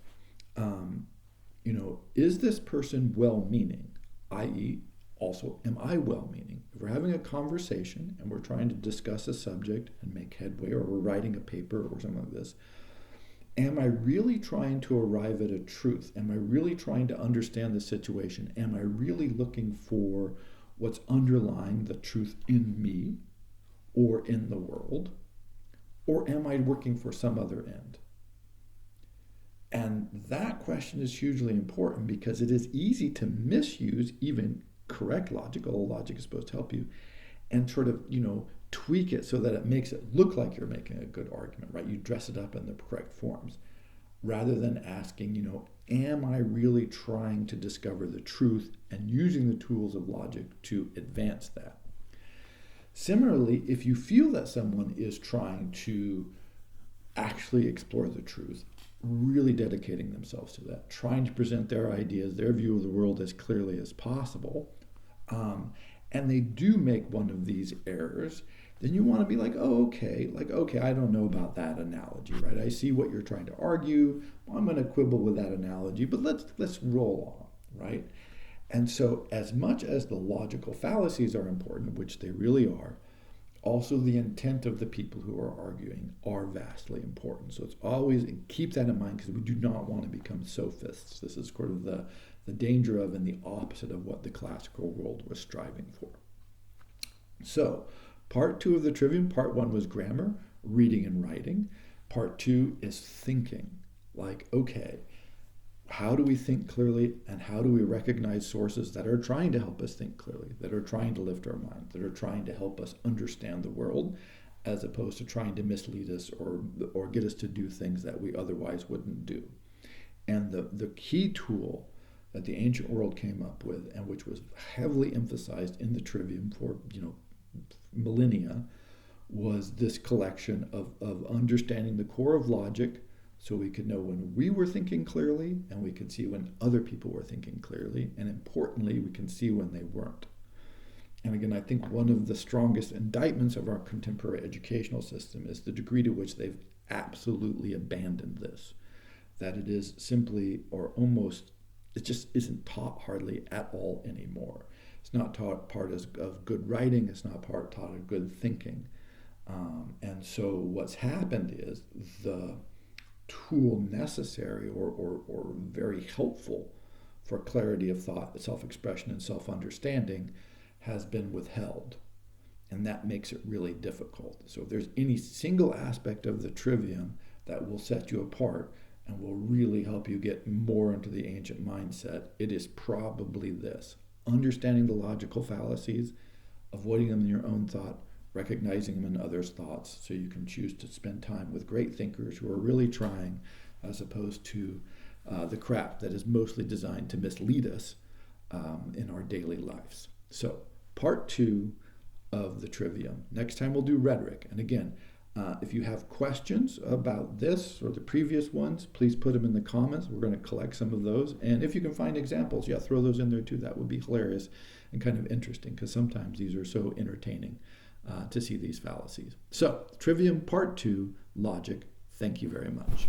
is this person well-meaning? I.e., also, am I well-meaning? If we're having a conversation and we're trying to discuss a subject and make headway, or we're writing a paper or something like this, am I really trying to arrive at a truth? Am I really trying to understand the situation? Am I really looking for what's underlying the truth in me or in the world? Or am I working for some other end? And that question is hugely important because it is easy to misuse even correct logic, although logic is supposed to help you, and sort of, tweak it so that it makes it look like you're making a good argument, right? You dress it up in the correct forms, rather than asking, am I really trying to discover the truth and using the tools of logic to advance that? Similarly, if you feel that someone is trying to actually explore the truth, really dedicating themselves to that, trying to present their ideas, their view of the world as clearly as possible, and they do make one of these errors, then you want to be like, okay, I don't know about that analogy, right? I see what you're trying to argue. Well, I'm going to quibble with that analogy, but let's roll on, right? And so as much as the logical fallacies are important, which they really are, also the intent of the people who are arguing are vastly important. So it's always, keep that in mind, because we do not want to become sophists. This is sort of the danger of and the opposite of what the classical world was striving for. So part 2 of the Trivium, part 1 was grammar, reading and writing. Part 2 is thinking. Like, okay, how do we think clearly, and how do we recognize sources that are trying to help us think clearly, that are trying to lift our mind, that are trying to help us understand the world, as opposed to trying to mislead us or get us to do things that we otherwise wouldn't do. And the key tool that the ancient world came up with, and which was heavily emphasized in the Trivium for millennia, was this collection of understanding the core of logic, so we could know when we were thinking clearly, and we could see when other people were thinking clearly, and importantly, we can see when they weren't. And again, I think one of the strongest indictments of our contemporary educational system is the degree to which they've absolutely abandoned this. That it is simply, or almost, it just isn't taught hardly at all anymore. It's not taught part of good writing, it's not taught of good thinking. And so what's happened is the tool necessary or very helpful for clarity of thought, self-expression, and self-understanding has been withheld. And that makes it really difficult. So if there's any single aspect of the Trivium that will set you apart and will really help you get more into the ancient mindset, it is probably this: understanding the logical fallacies, avoiding them in your own thought, recognizing them in others' thoughts, so you can choose to spend time with great thinkers who are really trying, as opposed to the crap that is mostly designed to mislead us in our daily lives. So, part 2 of the Trivium. Next time we'll do rhetoric. And again, if you have questions about this or the previous ones, please put them in the comments. We're going to collect some of those. And if you can find examples, throw those in there too. That would be hilarious and kind of interesting, because sometimes these are so entertaining to see these fallacies. So, Trivium Part 2, Logic. Thank you very much.